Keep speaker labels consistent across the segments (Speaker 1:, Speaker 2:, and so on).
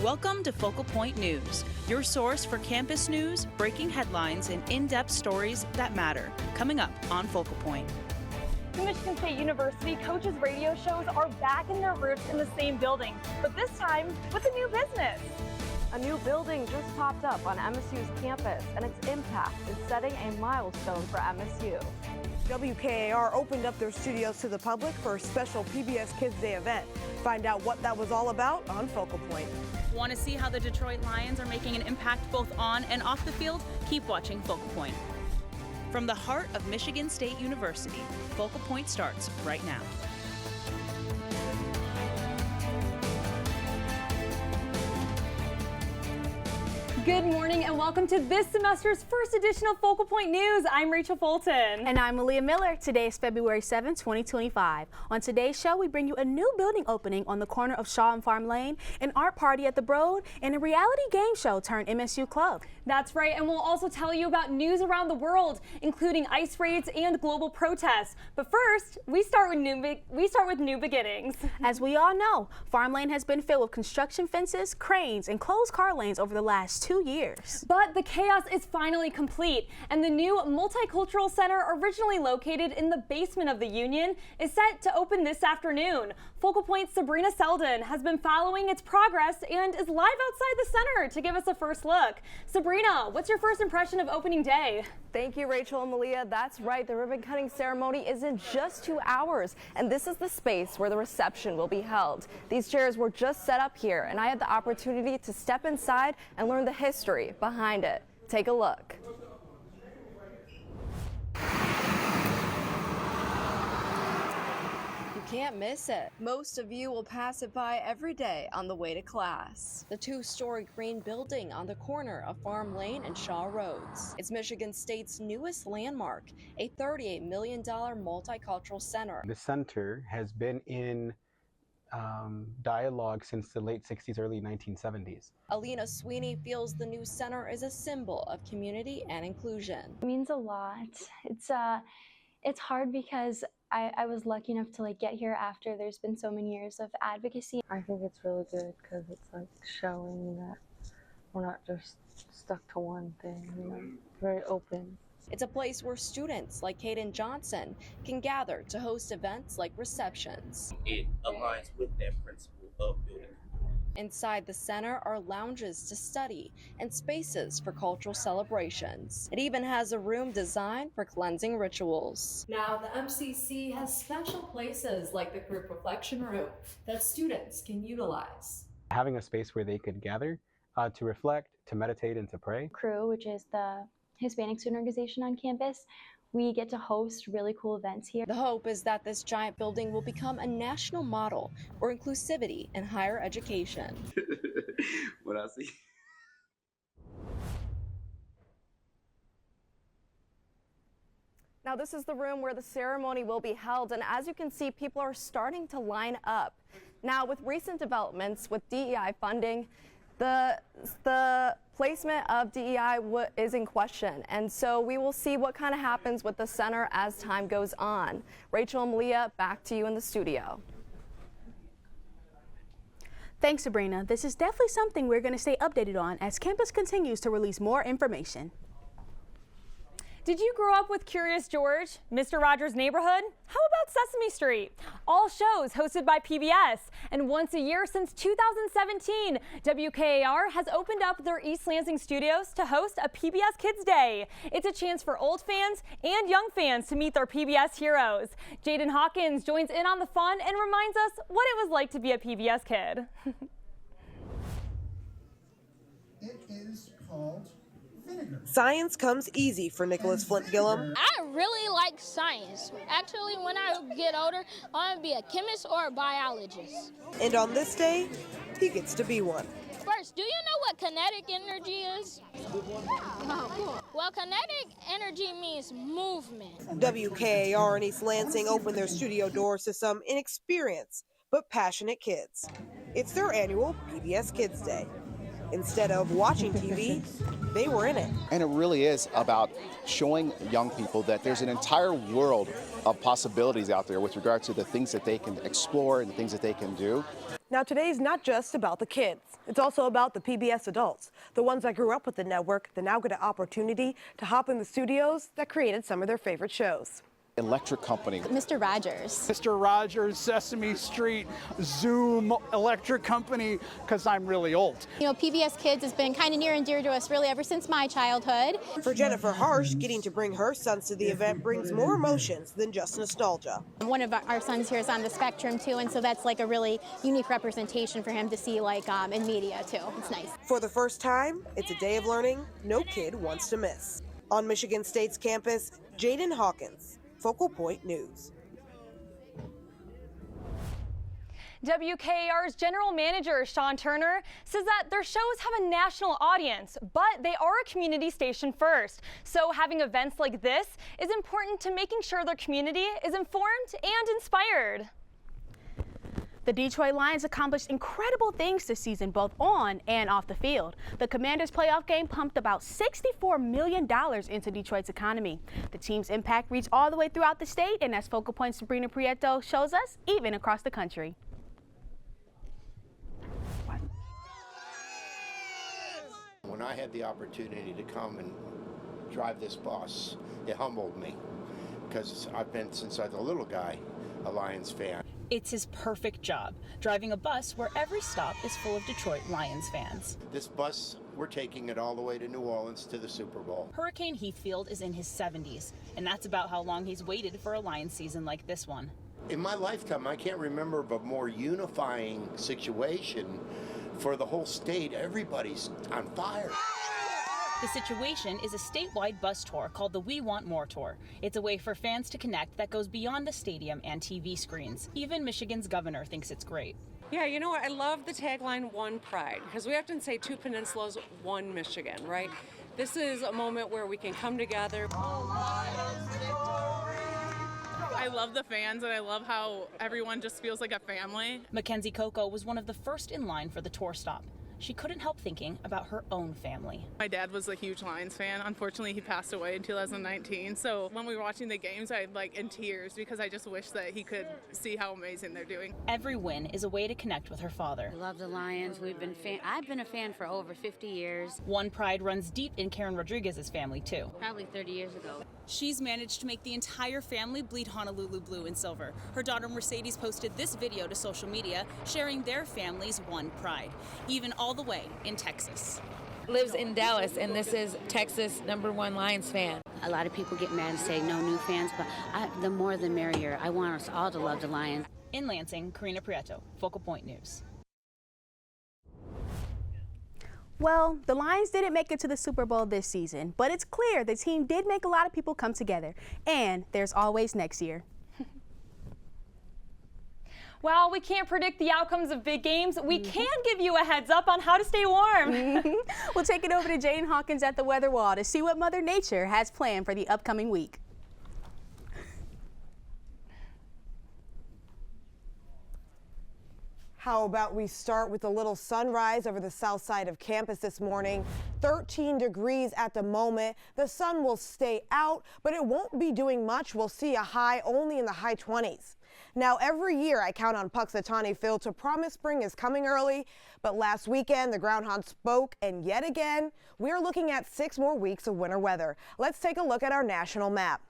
Speaker 1: Welcome to Focal Point News, your source for campus news, breaking headlines, and in-depth stories that matter. Coming up on Focal Point.
Speaker 2: Michigan State University coaches' radio shows are back in their roots in the same building, but this time with a new business.
Speaker 3: A new building just popped up on MSU's campus, and its impact is setting a milestone for MSU.
Speaker 4: WKAR opened up their studios to the public for a special PBS Kids Day event. Find out what that was all about on Focal Point.
Speaker 1: Want to see how the Detroit Lions are making an impact both on and off the field? Keep watching Focal Point. From the heart of Michigan State University, Focal Point starts right now.
Speaker 2: Good morning and welcome to this semester's first edition of Focal Point News. I'm Rachel Fulton.
Speaker 5: And I'm Malia Miller. Today is February 7, 2025. On today's show, we bring you a new building opening on the corner of Shaw and Farm Lane, an art party at the Broad, and a reality game show turned MSU Club.
Speaker 2: That's right, and we'll also tell you about news around the world, including ice raids and global protests. But first, we start with new beginnings.
Speaker 5: As we all know, Farm Lane has been filled with construction fences, cranes, and closed car lanes over the last 2 years.
Speaker 2: But the chaos is finally complete, and the new Multicultural Center, originally located in the basement of the Union, is set to open this afternoon. Focal Point's Sabrina Selden has been following its progress and is live outside the center to give us a first look. Sabrina, what's your first impression of opening day?
Speaker 3: Thank you, Rachel and Malia. That's right, the ribbon cutting ceremony is in just 2 hours, and this is the space where the reception will be held. These chairs were just set up here, and I had the opportunity to step inside and learn the history behind it. Take a look. Can't miss it. Most of you will pass it by every day on the way to class. The 2-story green building on the corner of Farm Lane and Shaw Roads. It's Michigan State's newest landmark, a $38 million multicultural center.
Speaker 6: The center has been in dialogue since the late 60s, early 1970s.
Speaker 3: Alina Sweeney feels the new center is a symbol of community and inclusion.
Speaker 7: It means a lot. It's hard because I was lucky enough to get here after there's been so many years of advocacy.
Speaker 8: I think it's really good because it's showing that we're not just stuck to one thing, very open.
Speaker 3: It's a place where students like Caden Johnson can gather to host events like receptions.
Speaker 9: It aligns with that principle of building.
Speaker 3: Inside the center are lounges to study and spaces for cultural celebrations. It even has a room designed for cleansing rituals.
Speaker 10: Now, the MCC has special places like the group reflection room that students can utilize.
Speaker 6: Having a space where they could gather to reflect, to meditate, and to pray.
Speaker 7: Crew, which is the Hispanic student organization on campus, we get to host really cool events here.
Speaker 3: The hope is that this giant building will become a national model for inclusivity in higher education.
Speaker 9: What I see.
Speaker 3: Now this is the room where the ceremony will be held, and as you can see, people are starting to line up. Now with recent developments with DEI funding, the placement of DEI is in question, and so we will see what kind of happens with the center as time goes on. Rachel and Malia, back to you in the studio.
Speaker 5: Thanks, Sabrina. This is definitely something we're going to stay updated on as campus continues to release more information.
Speaker 2: Did you grow up with Curious George, Mr. Rogers' Neighborhood? How about Sesame Street? All shows hosted by PBS. And once a year since 2017, WKAR has opened up their East Lansing studios to host a PBS Kids Day. It's a chance for old fans and young fans to meet their PBS heroes. Jaden Hawkins joins in on the fun and reminds us what it was like to be a PBS kid.
Speaker 11: It is called vinegar.
Speaker 4: Science comes easy for Nicholas Flint Gillum.
Speaker 12: I really like science. Actually, when I get older, I want to be a chemist or a biologist.
Speaker 4: And on this day, he gets to be one.
Speaker 12: First, do you know what kinetic energy is? Well, kinetic energy means movement.
Speaker 4: WKAR and East Lansing opened their studio doors to some inexperienced but passionate kids. It's their annual PBS Kids Day. Instead of watching TV, they were in it.
Speaker 13: And it really is about showing young people that there's an entire world of possibilities out there with regard to the things that they can explore and the things that they can do.
Speaker 4: Now, today's not just about the kids. It's also about the PBS adults, the ones that grew up with the network that now get an opportunity to hop in the studios that created some of their favorite shows.
Speaker 13: Electric Company.
Speaker 14: Mr. Rogers.
Speaker 15: Mr. Rogers, Sesame Street, Zoom, Electric Company, because I'm really old.
Speaker 14: You know, PBS Kids has been kind of near and dear to us really ever since my childhood.
Speaker 4: For Jennifer Harsh, getting to bring her sons to the event brings more emotions than just nostalgia.
Speaker 14: One of our sons here is on the spectrum too, and so that's like a really unique representation for him to see like in media too. It's nice.
Speaker 4: For the first time, it's a day of learning no kid wants to miss. On Michigan State's campus, Jaden Hawkins, Focal Point News.
Speaker 2: WKAR's general manager, Sean Turner, says that their shows have a national audience, but they are a community station first. So having events like this is important to making sure their community is informed and inspired.
Speaker 5: The Detroit Lions accomplished incredible things this season, both on and off the field. The Commanders' playoff game pumped about $64 million into Detroit's economy. The team's impact reached all the way throughout the state, and as Focal Point's Sabrina Prieto shows us, even across the country.
Speaker 16: When I had the opportunity to come and drive this bus, it humbled me, because I've been, since I was a little guy, a Lions fan.
Speaker 1: It's his perfect job, driving a bus where every stop is full of Detroit Lions fans.
Speaker 16: This bus, we're taking it all the way to New Orleans to the Super Bowl.
Speaker 1: Hurricane Heathfield is in his 70s, and that's about how long he's waited for a Lions season like this one.
Speaker 16: In my lifetime, I can't remember of a more unifying situation for the whole state. Everybody's on fire.
Speaker 1: The situation is a statewide bus tour called the We Want More Tour. It's a way for fans to connect that goes beyond the stadium and TV screens. Even Michigan's governor thinks it's great.
Speaker 17: Yeah, you know what? I love the tagline, One Pride, because we often say two peninsulas, one Michigan, right? This is a moment where we can come together.
Speaker 18: I love the fans, and I love how everyone just feels like a family.
Speaker 1: Mackenzie Coco was one of the first in line for the tour stop. She couldn't help thinking about her own family.
Speaker 18: My dad was a huge Lions fan. Unfortunately, he passed away in 2019. So when we were watching the games, I'm like in tears because I just wish that he could see how amazing they're doing.
Speaker 1: Every win is a way to connect with her father.
Speaker 19: I love the Lions. I've been a fan for over 50 years.
Speaker 1: One pride runs deep in Karen Rodriguez's family too.
Speaker 19: Probably 30 years ago.
Speaker 1: She's managed to make the entire family bleed Honolulu blue and silver. Her daughter Mercedes posted this video to social media sharing their family's one pride, even all the way in Texas.
Speaker 20: Lives in Dallas, and this is Texas #1 Lions fan.
Speaker 19: A lot of people get mad and say no new fans, but the more the merrier. I want us all to love the Lions.
Speaker 1: In Lansing, Karina Prieto, Focal Point News.
Speaker 5: Well, the Lions didn't make it to the Super Bowl this season, but it's clear the team did make a lot of people come together, and there's always next year.
Speaker 2: While we can't predict the outcomes of big games, we can give you a heads up on how to stay warm.
Speaker 5: We'll take it over to Jaden Hawkins at the Weather Wall to see what Mother Nature has planned for the upcoming week.
Speaker 4: How about we start with a little sunrise over the south side of campus this morning. 13 degrees at the moment. The sun will stay out, but it won't be doing much. We'll see a high only in the high 20s. Now, every year I count on Puxatawny Phil to promise spring is coming early, but last weekend the groundhog spoke, and yet again, we are looking at 6 more weeks of winter weather. Let's take a look at our national map.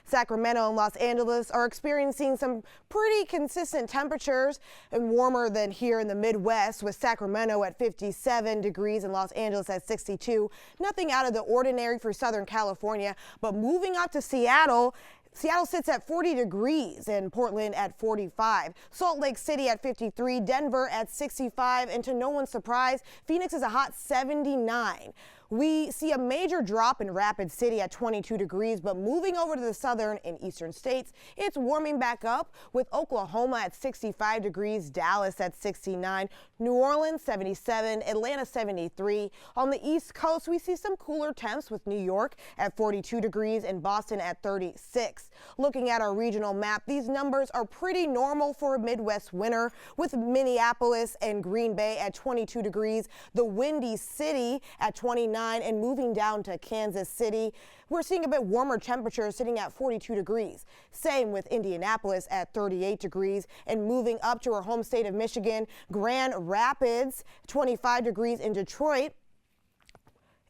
Speaker 4: Sacramento and Los Angeles are experiencing some pretty consistent temperatures and warmer than here in the Midwest, with Sacramento at 57 degrees and Los Angeles at 62. Nothing out of the ordinary for Southern California, but moving up to Seattle, Seattle sits at 40 degrees and Portland at 45. Salt Lake City at 53, Denver at 65, and to no one's surprise, Phoenix is a hot 79. We see a major drop in Rapid City at 22 degrees, but moving over to the southern and eastern states, it's warming back up with Oklahoma at 65 degrees, Dallas at 69, New Orleans 77, Atlanta 73. On the East Coast, we see some cooler temps with New York at 42 degrees and Boston at 36. Looking at our regional map, these numbers are pretty normal for a Midwest winter, with Minneapolis and Green Bay at 22 degrees, the Windy City at 29, and moving down to Kansas City. We're seeing a bit warmer temperatures sitting at 42 degrees. Same with Indianapolis at 38 degrees, and moving up to our home state of Michigan, Grand Rapids 25 degrees. In Detroit,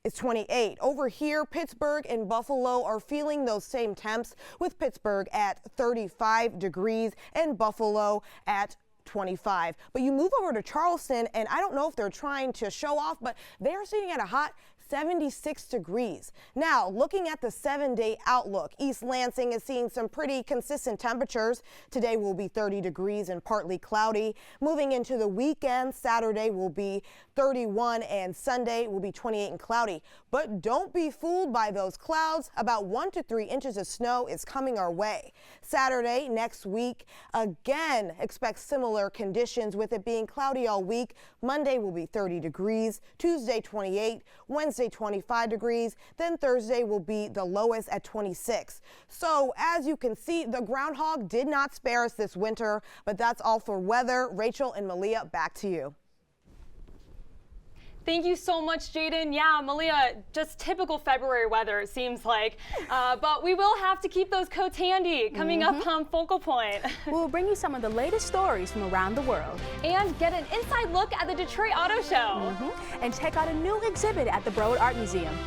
Speaker 4: it's 28. Over here, Pittsburgh and Buffalo are feeling those same temps, with Pittsburgh at 35 degrees and Buffalo at 25. But you move over to Charleston, and I don't know if they're trying to show off, but they're sitting at a hot 76 degrees. Now, looking at the 7-day outlook, East Lansing is seeing some pretty consistent temperatures. Today will be 30 degrees and partly cloudy. Moving into the weekend, Saturday will be 31 and Sunday will be 28 and cloudy. But don't be fooled by those clouds. About 1 to 3 inches of snow is coming our way. Saturday next week, again, expect similar conditions with it being cloudy all week. Monday will be 30 degrees, Tuesday 28, Wednesday 25 degrees, then Thursday will be the lowest at 26. So as you can see, the groundhog did not spare us this winter, but that's all for weather. Rachel and Malia, back to you.
Speaker 2: Thank you so much, Jaden. Yeah, Malia, just typical February weather, it seems like. But we will have to keep those coats handy coming up on Focal Point.
Speaker 5: We'll bring you some of the latest stories from around the world.
Speaker 2: And get an inside look at the Detroit Auto Show.
Speaker 5: And check out a new exhibit at the Broad Art Museum.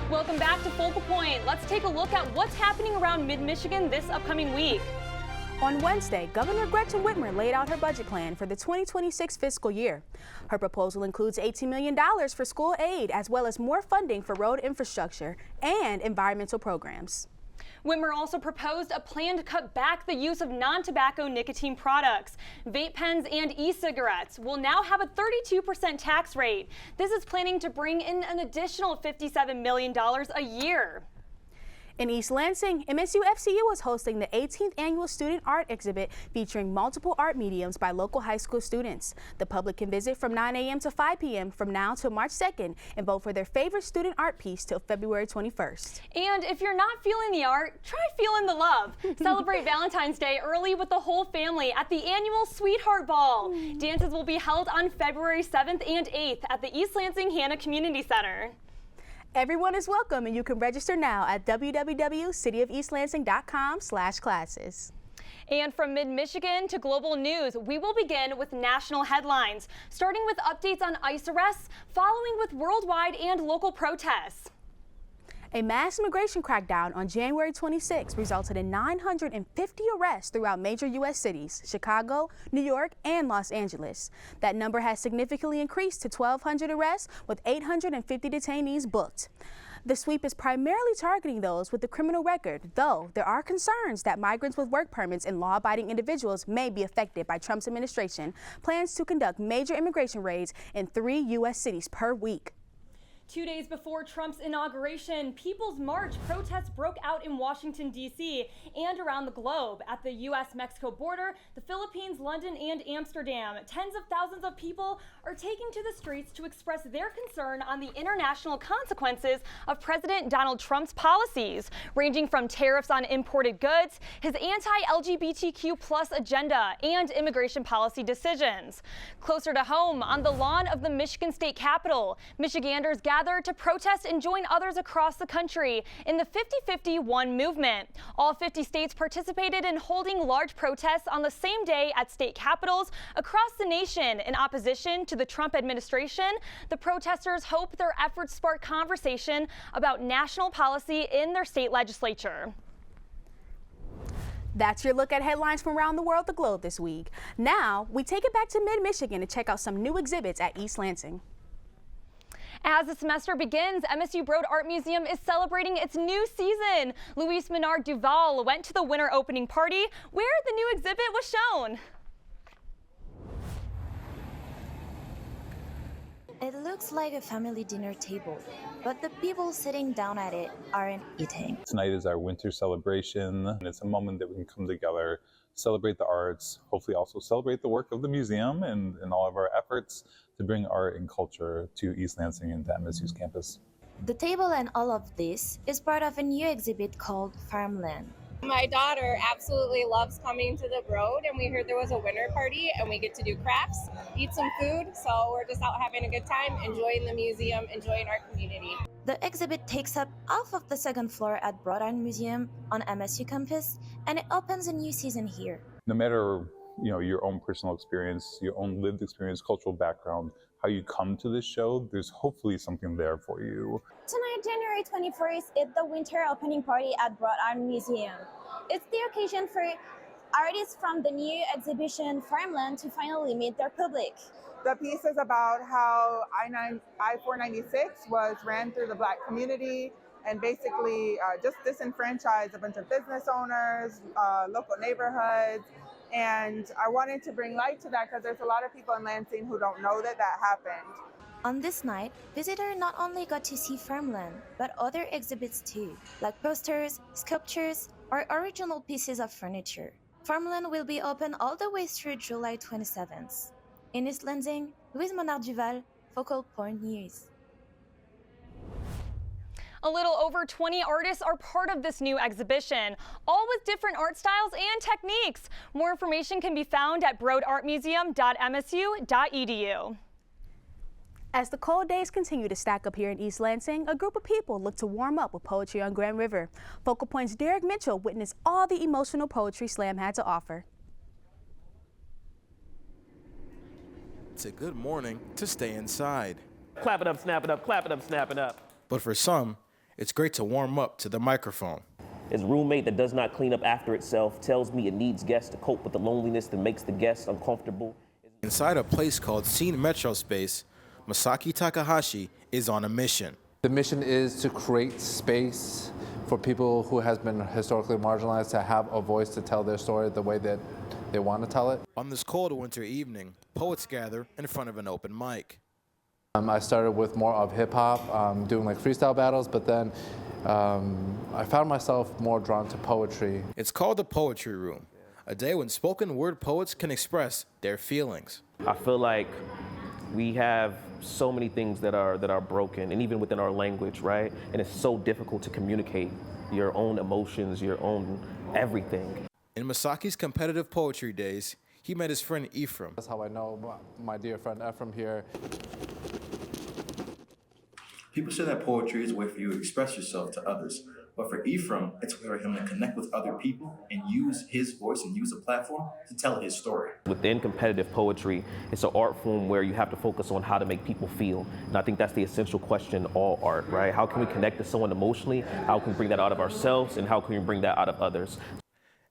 Speaker 2: Welcome back to Focal Point. Let's take a look at what's happening around mid-Michigan this upcoming week.
Speaker 5: On Wednesday, Governor Gretchen Whitmer laid out her budget plan for the 2026 fiscal year. Her proposal includes $18 million for school aid, as well as more funding for road infrastructure and environmental programs.
Speaker 2: Whitmer also proposed a plan to cut back the use of non-tobacco nicotine products. Vape pens and e-cigarettes will now have a 32% tax rate. This is planning to bring in an additional $57 million a year.
Speaker 5: In East Lansing, MSU-FCU is hosting the 18th annual student art exhibit featuring multiple art mediums by local high school students. The public can visit from 9 a.m. to 5 p.m. from now till March 2nd and vote for their favorite student art piece till February 21st.
Speaker 2: And if you're not feeling the art, try feeling the love. Celebrate Valentine's Day early with the whole family at the annual Sweetheart Ball. Dances will be held on February 7th and 8th at the East Lansing Hannah Community Center.
Speaker 5: Everyone is welcome, and you can register now at www.cityofelastlansing.com/classes.
Speaker 2: And from mid-Michigan to global news, we will begin with national headlines, starting with updates on ICE arrests, following with worldwide and local protests.
Speaker 5: A mass immigration crackdown on January 26 resulted in 950 arrests throughout major U.S. cities, Chicago, New York, and Los Angeles. That number has significantly increased to 1,200 arrests, with 850 detainees booked. The sweep is primarily targeting those with a criminal record, though there are concerns that migrants with work permits and law-abiding individuals may be affected by Trump's administration plans to conduct major immigration raids in 3 U.S. cities per week.
Speaker 2: 2 days before Trump's inauguration, People's March protests broke out in Washington, D.C. and around the globe. At the U.S.-Mexico border, the Philippines, London, and Amsterdam, tens of thousands of people are taking to the streets to express their concern on the international consequences of President Donald Trump's policies, ranging from tariffs on imported goods, his anti-LGBTQ+ agenda, and immigration policy decisions. Closer to home, on the lawn of the Michigan State Capitol, Michiganders gathered gathered to protest and join others across the country in the 50-51 movement. All 50 states participated in holding large protests on the same day at state capitals across the nation in opposition to the Trump administration. The protesters hope their efforts spark conversation about national policy in their state legislature.
Speaker 5: That's your look at headlines from around the world, the globe this week. Now, we take it back to mid-Michigan to check out some new exhibits at East Lansing.
Speaker 2: As the semester begins, MSU Broad Art Museum is celebrating its new season. Luis Menard Duval went to the winter opening party where the new exhibit was shown.
Speaker 21: It looks like a family dinner table, but the people sitting down at it aren't eating.
Speaker 22: Tonight is our winter celebration, and it's a moment that we can come together, celebrate the arts, hopefully also celebrate the work of the museum and all of our efforts to bring art and culture to East Lansing and to MSU's campus.
Speaker 21: The table and all of this is part of a new exhibit called Farmland.
Speaker 23: My daughter absolutely loves coming to the Broad, and we heard there was a winter party and we get to do crafts, eat some food, so we're just out having a good time, enjoying the museum, enjoying our community.
Speaker 21: The exhibit takes up half of the second floor at Broad Art Museum on MSU campus, and it opens a new season here.
Speaker 22: No matter your own personal experience, your own lived experience, cultural background, how you come to this show, there's hopefully something there for you.
Speaker 24: Tonight, January 21st, is the winter opening party at Broad Art Museum. It's the occasion for artists from the new exhibition Farmland to finally meet their public.
Speaker 25: The piece is about how I-496 was ran through the Black community and basically just disenfranchised a bunch of business owners, local neighborhoods. And I wanted to bring light to that because there's a lot of people in Lansing who don't know that happened.
Speaker 21: On this night, visitors not only got to see Farmland, but other exhibits too, like posters, sculptures, or original pieces of furniture. Farmland will be open all the way through July 27th. In East Lansing, Luis Menard Duval, Focal Point News.
Speaker 2: A little over 20 artists are part of this new exhibition, all with different art styles and techniques. More information can be found at broadartmuseum.msu.edu.
Speaker 5: As the cold days continue to stack up here in East Lansing, a group of people look to warm up with poetry on Grand River. Focal Point's Derek Mitchell witnessed all the emotional poetry Slam had to offer.
Speaker 26: It's a good morning to stay inside.
Speaker 27: Clap it up, snap it up, clap it up, snap it up.
Speaker 26: But for some, it's great to warm up to the microphone.
Speaker 27: His roommate that does not clean up after itself tells me it needs guests to cope with the loneliness that makes the guests uncomfortable.
Speaker 26: Inside a place called Scene Metro Space, Masaki Takahashi is on a mission.
Speaker 28: The mission is to create space for people who has been historically marginalized to have a voice to tell their story the way that they want to tell it.
Speaker 26: On this cold winter evening, poets gather in front of an open mic.
Speaker 28: I started with more of hip-hop, doing like freestyle battles, but then I found myself more drawn to poetry.
Speaker 26: It's called the Poetry Room, a day when spoken word poets can express their feelings.
Speaker 27: I feel like we have so many things that are broken, and even within our language, right? And it's so difficult to communicate your own emotions, your own everything.
Speaker 26: In Masaki's competitive poetry days, he met his friend Ephraim.
Speaker 28: That's how I know my dear friend Ephraim here.
Speaker 29: People say that poetry is a way for you to express yourself to others. But for Ephraim, it's a way for him to connect with other people and use his voice and use a platform to tell his story.
Speaker 27: Within competitive poetry, it's an art form where you have to focus on how to make people feel. And I think that's the essential question in all art, right? How can we connect to someone emotionally? How can we bring that out of ourselves? And how can we bring that out of others?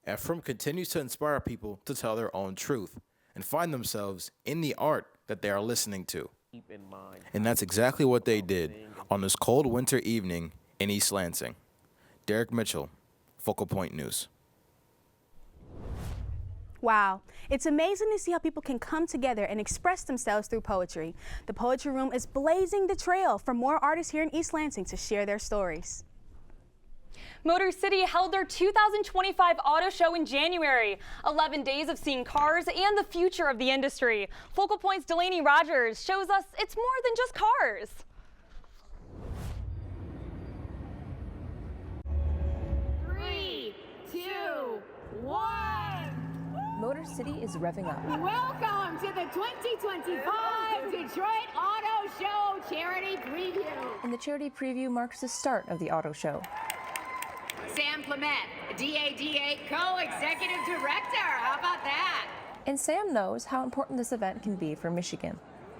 Speaker 26: Ephraim continues to inspire people to tell their own truth and find themselves in the art that they are listening to. And that's exactly what they did on this cold winter evening in East Lansing. Derek Mitchell, Focal Point News.
Speaker 5: Wow, it's amazing to see how people can come together and express themselves through poetry. The Poetry Room is blazing the trail for more artists here in East Lansing to share their stories.
Speaker 2: Motor City held their 2025 auto show in January. 11 days of seeing cars and the future of the industry. Focal Point's Delaney Rogers shows us it's more than just cars.
Speaker 30: 3, 2, 1.
Speaker 2: Motor City is revving up.
Speaker 3: Welcome to the 2025 Detroit Auto Show Charity Preview.
Speaker 2: And the charity preview marks the start of the auto show.
Speaker 3: Sam Clement, DADA Co-Executive Director. How about that?
Speaker 2: And Sam knows how important this event can be for Michigan.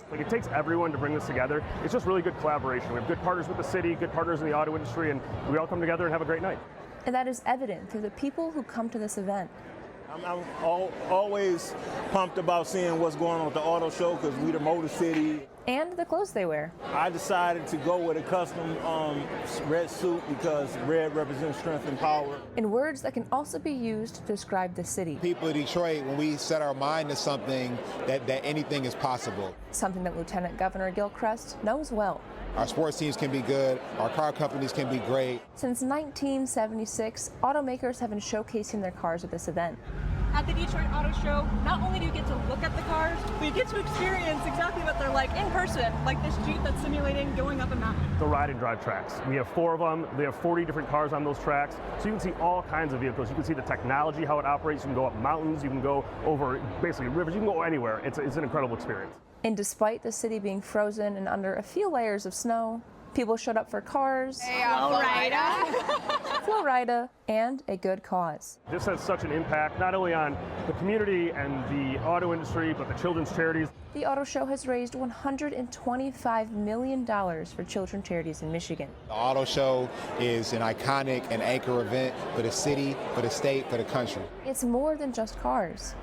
Speaker 6: Like, it takes everyone to bring this together. It's just really good collaboration. We have good partners with the city, good partners in the auto industry, and we all come together and have a great night.
Speaker 2: And that is evident through the people who come to this event.
Speaker 7: I'm always pumped about seeing what's going on with the auto show because we the Motor City.
Speaker 2: And the clothes they wear.
Speaker 7: I decided to go with a custom red suit because red represents strength and power.
Speaker 2: In words that can also be used to describe the city.
Speaker 8: People of Detroit, when we set our mind to something, that anything is possible.
Speaker 2: Something that Lieutenant Governor Gilchrist knows well.
Speaker 8: Our sports teams can be good, our car companies can be great.
Speaker 2: Since 1976, automakers have been showcasing their cars at this event.
Speaker 9: At the Detroit Auto Show, not only do you get to look at the cars, but you get to experience exactly what they're like in person, like this Jeep that's simulating going up a mountain.
Speaker 6: The ride and drive tracks. We have 4 of them. They have 40 different cars on those tracks. So you can see all kinds of vehicles. You can see the technology, how it operates. You can go up mountains. You can go over basically rivers. You can go anywhere. It's an incredible experience.
Speaker 2: And despite the city being frozen and under a few layers of snow, people showed up for cars, Florida, and a good cause.
Speaker 6: This has such an impact not only on the community and the auto industry, but the children's charities.
Speaker 2: The auto show has raised $125 million for children's charities in Michigan.
Speaker 8: The auto show is an iconic and anchor event for the city, for the state, for the country.
Speaker 2: It's more than just cars.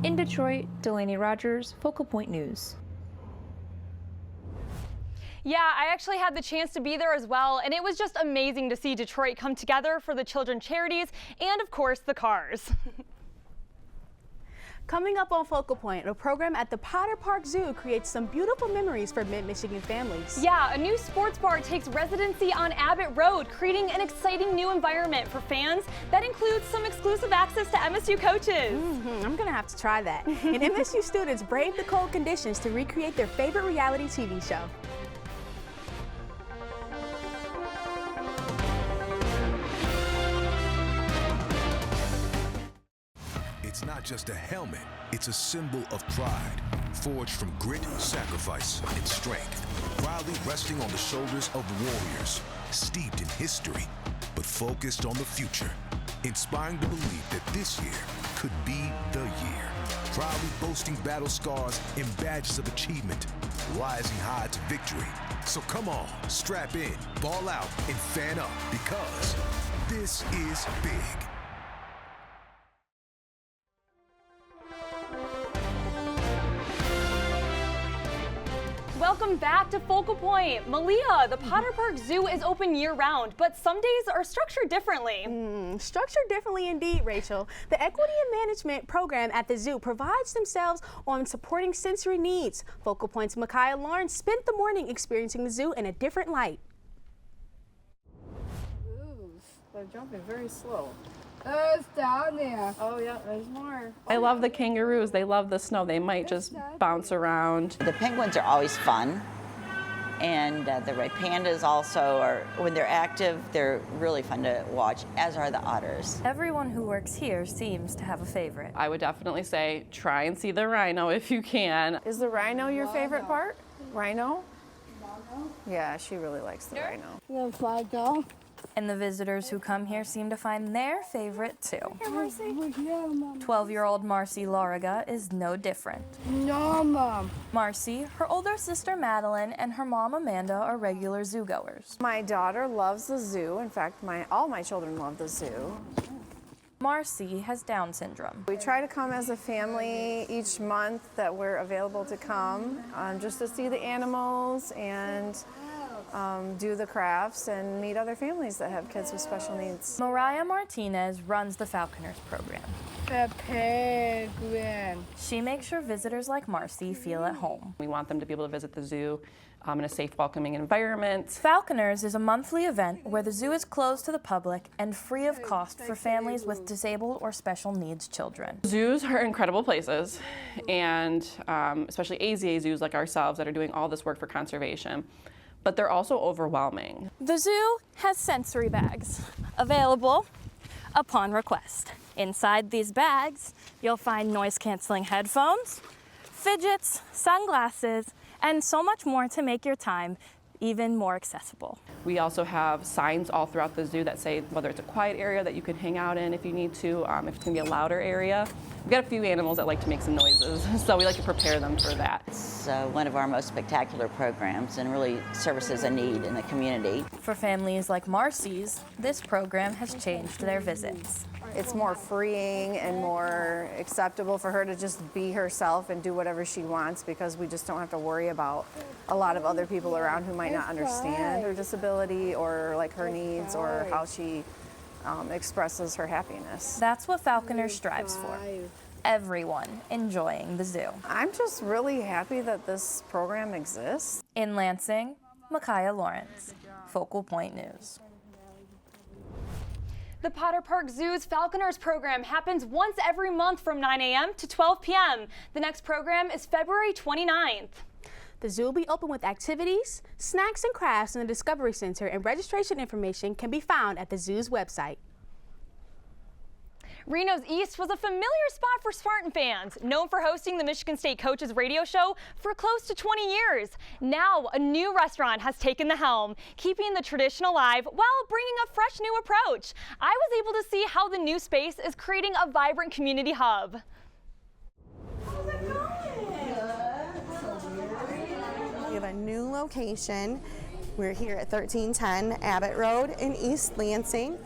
Speaker 2: In Detroit, Delaney Rogers, Focal Point News.
Speaker 10: Yeah, I actually had the chance to be there as well, and it was just amazing to see Detroit come together for the children's charities and, of course, the cars.
Speaker 5: Coming up on Focal Point, a program at the Potter Park Zoo creates some beautiful memories for mid-Michigan families.
Speaker 10: Yeah, a new sports bar takes residency on Abbott Road, creating an exciting new environment for fans that includes some exclusive access to MSU coaches.
Speaker 5: I'm gonna have to try that. And MSU students brave the cold conditions to recreate their favorite reality TV show.
Speaker 11: It's not just a helmet, it's a symbol of pride, forged from grit, sacrifice, and strength, proudly resting on the shoulders of warriors, steeped in history, but focused on the future, inspiring the belief that this year could be the year, proudly boasting battle scars and badges of achievement, rising high to victory. So come on, strap in, ball out, and fan up, because this is big.
Speaker 10: Welcome back to Focal Point. Malia, the Potter Park Zoo is open year-round, but some days are structured differently.
Speaker 5: Structured differently indeed, Rachel. The Equity and Management program at the zoo provides themselves on supporting sensory needs. Focal Point's Micaiah Lawrence spent the morning experiencing the zoo in a different light.
Speaker 12: Ooh, they're jumping very slow. Oh, it's down there. Oh, yeah, there's more.
Speaker 13: I love the kangaroos. They love the snow. They might just bounce around.
Speaker 30: The penguins are always fun. And the red pandas also are, when they're active, they're really fun to watch, as are the otters.
Speaker 31: Everyone who works here seems to have a favorite.
Speaker 13: I would definitely say try and see the rhino if you can.
Speaker 12: Is the rhino your favorite part? Rhino? Yeah, she really likes the rhino.
Speaker 31: The flago. And the visitors who come here seem to find their favorite too. 12-year-old Marcy Loriga is no different.
Speaker 12: No, Mom.
Speaker 31: Marcy, her older sister Madeline, and her mom Amanda are regular zoo goers.
Speaker 12: My daughter loves the zoo. In fact, all my children love the zoo.
Speaker 31: Marcy has Down syndrome.
Speaker 12: We try to come as a family each month that we're available to come, just to see the animals and do the crafts and meet other families that have kids with special needs.
Speaker 31: Mariah Martinez runs the Falconers program.
Speaker 12: The penguin.
Speaker 31: She makes sure visitors like Marcy feel at home.
Speaker 13: We want them to be able to visit the zoo in a safe, welcoming environment.
Speaker 31: Falconers is a monthly event where the zoo is closed to the public and free of cost for families with disabled or special needs children.
Speaker 13: Zoos are incredible places, and especially AZA zoos like ourselves that are doing all this work for conservation. But they're also overwhelming.
Speaker 31: The zoo has sensory bags available upon request. Inside these bags, you'll find noise-canceling headphones, fidgets, sunglasses, and so much more to make your time even more accessible.
Speaker 13: We also have signs all throughout the zoo that say whether it's a quiet area that you can hang out in if you need to, if it's going to be a louder area. We've got a few animals that like to make some noises, so we like to prepare them for that.
Speaker 30: It's one of our most spectacular programs and really services a need in the community.
Speaker 31: For families like Marcy's, this program has changed their visits.
Speaker 12: It's more freeing and more acceptable for her to just be herself and do whatever she wants, because we just don't have to worry about a lot of other people around who might not understand her disability or like her needs or how she expresses her happiness.
Speaker 31: That's what Falconer strives for. Everyone enjoying the zoo.
Speaker 12: I'm just really happy that this program exists.
Speaker 31: In Lansing, Micaiah Lawrence, Focal Point News.
Speaker 2: The Potter Park Zoo's Falconers program happens once every month from 9 a.m. to 12 p.m. The next program is February 29th.
Speaker 5: The zoo will be open with activities, snacks, and crafts in the Discovery Center, and registration information can be found at the zoo's website.
Speaker 2: Reno's East was a familiar spot for Spartan fans, known for hosting the Michigan State Coaches radio show for close to 20 years. Now, a new restaurant has taken the helm, keeping the tradition alive while bringing a fresh new approach. I was able to see how the new space is creating a vibrant community hub.
Speaker 1: We have a new location. We're here at 1310 Abbott Road in East Lansing.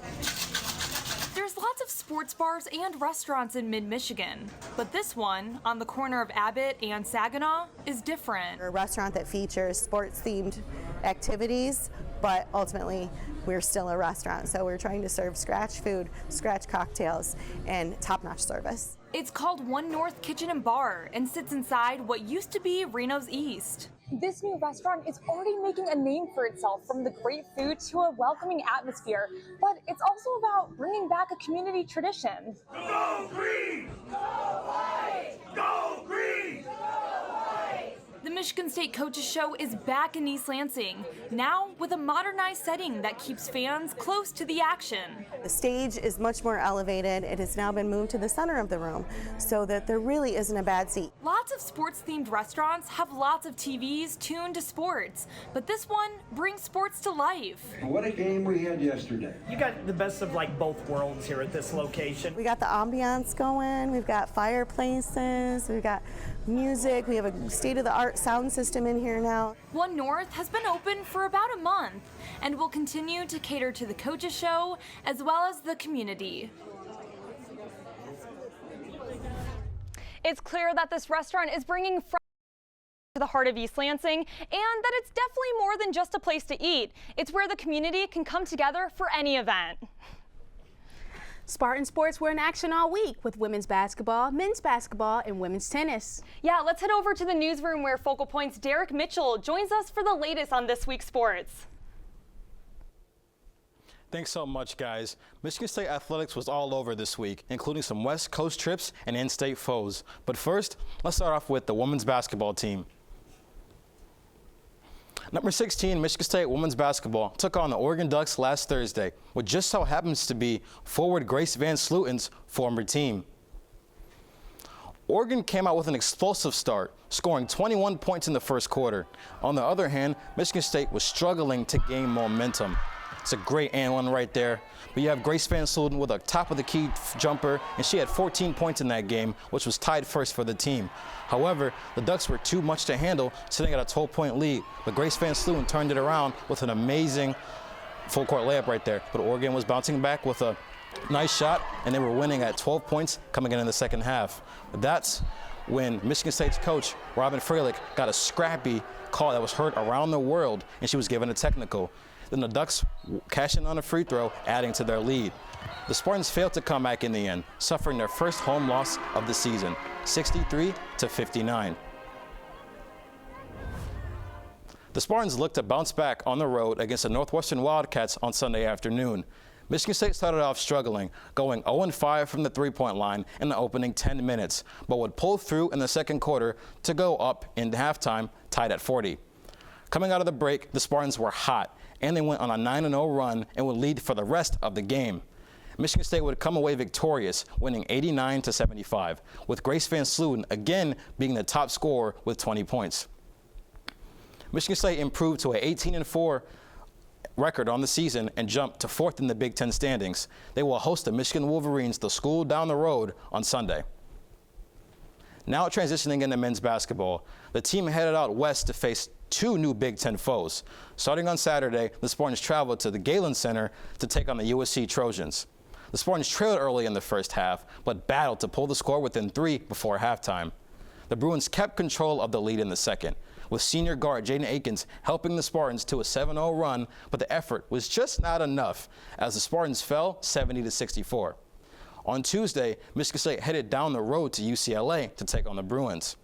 Speaker 2: There's lots of sports bars and restaurants in mid-Michigan, but this one, on the corner of Abbott and Saginaw, is different.
Speaker 1: We're a restaurant that features sports-themed activities, but ultimately we're still a restaurant, so we're trying to serve scratch food, scratch cocktails, and top-notch service.
Speaker 2: It's called One North Kitchen and Bar and sits inside what used to be Reno's East.
Speaker 10: This new restaurant is already making a name for itself, from the great food to a welcoming atmosphere, but it's also about bringing back a community tradition.
Speaker 4: Go green! Go white! Go green! Go white!
Speaker 2: The Michigan State Coaches Show is back in East Lansing, now with a modernized setting that keeps fans close to the action.
Speaker 1: The stage is much more elevated. It has now been moved to the center of the room so that there really isn't a bad seat.
Speaker 2: Lots of sports-themed restaurants have lots of TVs tuned to sports, but this one brings sports to life.
Speaker 14: What a game we had yesterday.
Speaker 15: You got the best of like both worlds here at this location.
Speaker 1: We got the ambiance going, we've got fireplaces, we've got music, we have a state-of-the-art sound system in here now.
Speaker 2: One North has been open for about a month and will continue to cater to the Coaches Show as well as the community. It's clear that this restaurant is bringing fresh to the heart of East Lansing, and that it's definitely more than just a place to eat. It's where the community can come together for any event.
Speaker 5: Spartan sports were in action all week with women's basketball, men's basketball, and women's tennis.
Speaker 2: Yeah, let's head over to the newsroom where Focal Point's Derek Mitchell joins us for the latest on this week's sports.
Speaker 26: Thanks so much, guys. Michigan State athletics was all over this week, including some West Coast trips and in-state foes. But first, let's start off with the women's basketball team. Number 16, Michigan State women's basketball took on the Oregon Ducks last Thursday, which just so happens to be forward Grace Van Sluten's former team. Oregon came out with an explosive start, scoring 21 points in the first quarter. On the other hand, Michigan State was struggling to gain momentum. It's a great and one right there. But you have Grace Van Sluten with a top-of-the-key jumper, and she had 14 points in that game, which was tied first for the team. However, the Ducks were too much to handle, sitting at a 12-point lead. But Grace Van Sluten turned it around with an amazing full-court layup right there. But Oregon was bouncing back with a nice shot, and they were winning at 12 points coming in the second half. But that's when Michigan State's coach, Robin Freilich, got a scrappy call that was heard around the world, and she was given a technical. Then the Ducks cashed in on a free throw, adding to their lead. The Spartans failed to come back in the end, suffering their first home loss of the season, 63-59. The Spartans looked to bounce back on the road against the Northwestern Wildcats on Sunday afternoon. Michigan State started off struggling, going 0-5 from the three-point line in the opening 10 minutes, but would pull through in the second quarter to go up in halftime, tied at 40. Coming out of the break, the Spartans were hot, and they went on a 9-0 run and would lead for the rest of the game. Michigan State would come away victorious, winning 89-75, with Grace Van Slooten again being the top scorer with 20 points. Michigan State improved to an 18-4 record on the season and jumped to 4th in the Big Ten standings. They will host the Michigan Wolverines, the school down the road, on Sunday. Now transitioning into men's basketball, the team headed out west to face 2 new Big Ten foes. Starting on Saturday, the Spartans traveled to the Galen Center to take on the USC Trojans. The Spartans trailed early in the first half, but battled to pull the score within 3 before halftime. The Bruins kept control of the lead in the second, with senior guard Jaden Akins helping the Spartans to a 7-0 run, but the effort was just not enough as the Spartans fell 70-64. On Tuesday, Michigan State headed down the road to UCLA to take on the Bruins.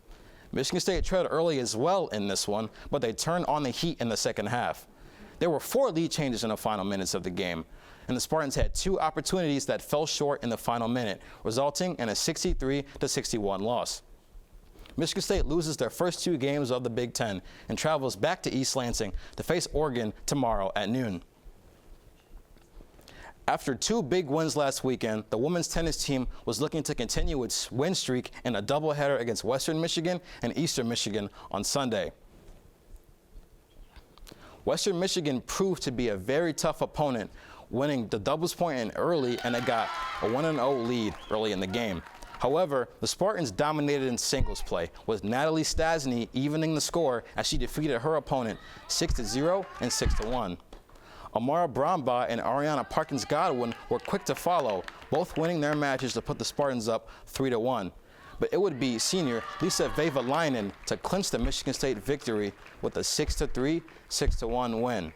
Speaker 26: Michigan State trailed early as well in this one, but they turned on the heat in the second half. There were 4 lead changes in the final minutes of the game, and the Spartans had 2 opportunities that fell short in the final minute, resulting in a 63-61 loss. Michigan State loses their first 2 games of the Big Ten and travels back to East Lansing to face Oregon tomorrow at noon. After 2 big wins last weekend, the women's tennis team was looking to continue its win streak in a doubleheader against Western Michigan and Eastern Michigan on Sunday. Western Michigan proved to be a very tough opponent, winning the doubles point in early, and they got a 1-0 lead early in the game. However, the Spartans dominated in singles play, with Natalie Stasny evening the score as she defeated her opponent 6-0 and 6-1. Amara Bramba and Ariana Parkins-Godwin were quick to follow, both winning their matches to put the Spartans up 3-1. But it would be senior Lisa Vehviläinen to clinch the Michigan State victory with a 6-3, 6-1 win.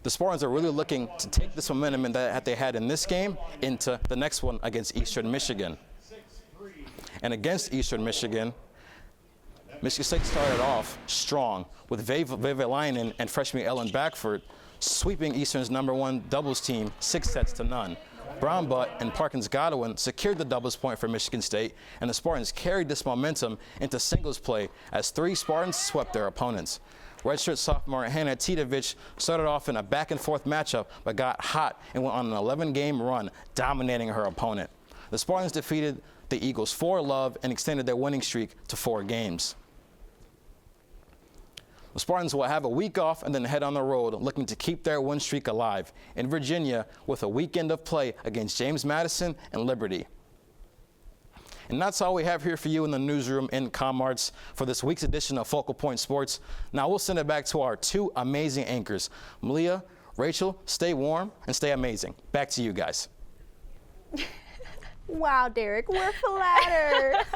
Speaker 26: The Spartans are really looking to take this momentum that they had in this game into the next one against Eastern Michigan. And against Eastern Michigan, Michigan State started off strong with Vehviläinen and freshman Ellen Backford sweeping Eastern's #1 doubles team 6-0. Bramba and Parkins-Godwin secured the doubles point for Michigan State, and the Spartans carried this momentum into singles play as 3 Spartans swept their opponents. Redshirt sophomore Hannah Tidovich started off in a back-and-forth matchup, but got hot and went on an 11-game run, dominating her opponent. The Spartans defeated the Eagles 4-0 and extended their winning streak to 4 games. The Spartans will have a week off and then head on the road, looking to keep their win streak alive in Virginia with a weekend of play against James Madison and Liberty. And that's all we have here for you in the newsroom in ComArts for this week's edition of Focal Point Sports. Now we'll send it back to our 2 amazing anchors. Malia, Rachel, stay warm and stay amazing. Back to you guys.
Speaker 5: Wow, Derek, we're flattered.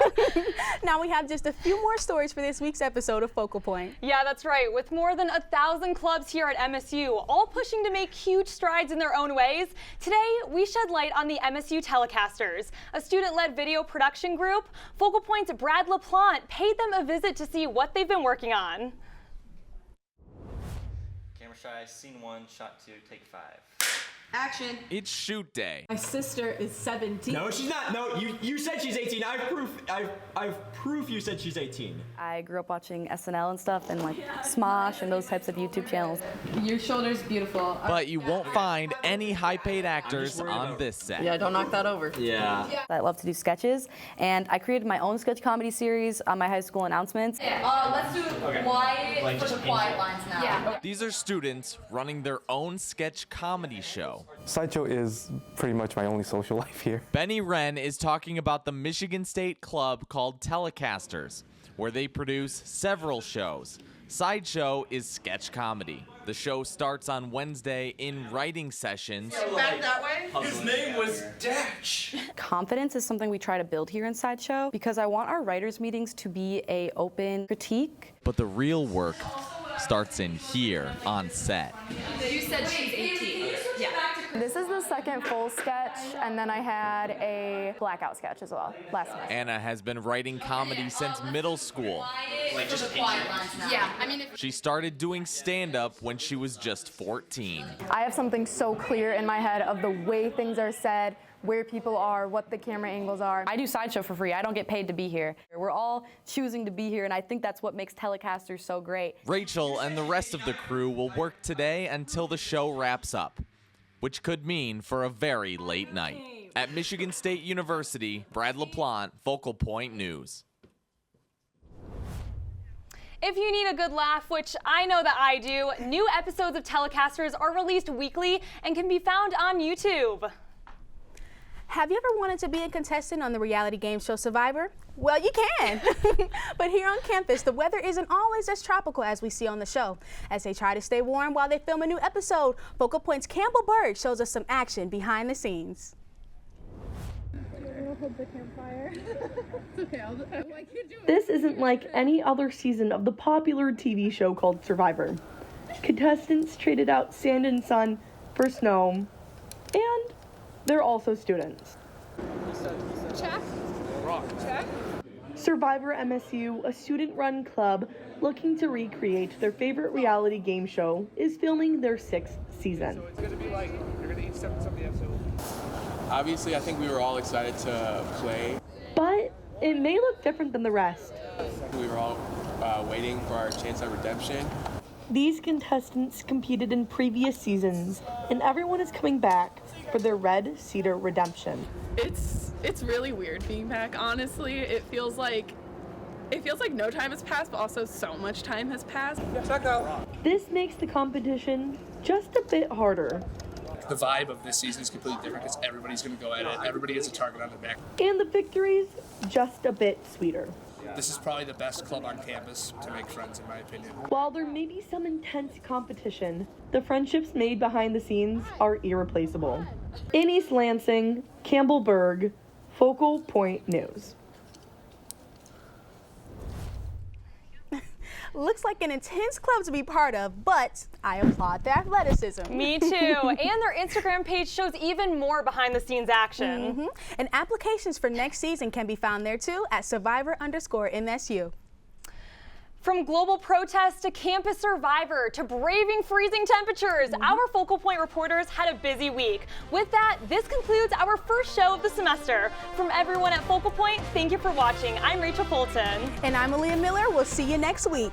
Speaker 5: Now we have just a few more stories for this week's episode of Focal Point.
Speaker 2: Yeah, that's right. With more than 1,000 clubs here at MSU, all pushing to make huge strides in their own ways, today we shed light on the MSU Telecasters, a student-led video production group. Focal Point's Brad LaPlante paid them a visit to see what they've been working on.
Speaker 16: Camera shy, scene 1, shot 2, take 5.
Speaker 17: Action.
Speaker 18: It's shoot day.
Speaker 17: My sister is 17.
Speaker 15: No, she's not. No, you said she's 18. I've proof you said she's 18.
Speaker 13: I grew up watching SNL and stuff and like Smosh and those types of YouTube channels.
Speaker 17: Your shoulder's beautiful.
Speaker 18: But you won't find any high-paid actors on this set.
Speaker 17: Yeah, don't knock that over.
Speaker 15: Yeah.
Speaker 13: I love to do sketches, and I created my own sketch comedy series on my high school announcements.
Speaker 17: Let's do quiet for the quiet lines now. Yeah.
Speaker 18: These are students running their own sketch comedy show.
Speaker 19: Sideshow is pretty much my only social life here.
Speaker 18: Benny Wren is talking about the Michigan State club called Telecasters, where they produce several shows. Sideshow is sketch comedy. The show starts on Wednesday in writing sessions.
Speaker 17: Back that way.
Speaker 15: His name was Dash.
Speaker 13: Confidence is something we try to build here in Sideshow because I want our writers' meetings to be an open critique.
Speaker 18: But the real work starts in here on set.
Speaker 17: You said she's 18. Yeah.
Speaker 20: This is the second full sketch, and then I had a blackout sketch as well last semester.
Speaker 18: Anna has been writing comedy since middle school.
Speaker 17: Like just quiet lines now. Yeah, I mean.
Speaker 18: She started doing stand-up when she was just 14.
Speaker 20: I have something so clear in my head of the way things are said, where people are, what the camera angles are.
Speaker 13: I do Sideshow for free. I don't get paid to be here. We're all choosing to be here, and I think that's what makes Telecasters so great.
Speaker 18: Rachel and the rest of the crew will work today until the show wraps up. which could mean for a very late night. At Michigan State University, Brad LaPlante, Focal Point News.
Speaker 10: If you need a good laugh, which I know that I do, new episodes of Telecasters are released weekly and can be found on YouTube.
Speaker 5: Have you ever wanted to be a contestant on the reality game show Survivor? Well, you can. But here on campus, the weather isn't always as tropical as we see on the show. As they try to stay warm while they film a new episode, Focal Point's Campbell Bird shows us some action behind the scenes.
Speaker 3: This isn't like any other season of the popular TV show called Survivor. Contestants traded out sand and sun for snow, and they're also students.
Speaker 7: Check. Check.
Speaker 3: Survivor MSU, a student-run club looking to recreate their favorite reality game show, is filming their 6th season.
Speaker 7: So it's going to be like, you're going to eat something else.
Speaker 9: Obviously, I think we were all excited to play.
Speaker 3: But it may look different than the rest.
Speaker 9: We were all waiting for our chance at redemption.
Speaker 3: These contestants competed in previous seasons, and everyone is coming back for their Red Cedar redemption.
Speaker 7: It's really weird being back, honestly. It feels like no time has passed, but also so much time has passed.
Speaker 3: This makes the competition just a bit harder.
Speaker 9: The vibe of this season is completely different because everybody's going to go at it. Everybody has a target on their back.
Speaker 3: And the victories just a bit sweeter.
Speaker 9: This is probably the best club on campus to make friends, in my opinion.
Speaker 3: While there may be some intense competition, the friendships made behind the scenes are irreplaceable. In East Lansing, Campbell Berg, Focal Point News.
Speaker 5: Looks like an intense club to be part of, but I applaud their athleticism.
Speaker 10: Me too. And their Instagram page shows even more behind the scenes action.
Speaker 5: And applications for next season can be found there too at Survivor_MSU.
Speaker 10: From global protests to campus survivor to braving freezing temperatures, our Focal Point reporters had a busy week. With that, this concludes our first show of the semester. From everyone at Focal Point, thank you for watching. I'm Rachel Fulton.
Speaker 5: And I'm Aaliyah Miller. We'll see you next week.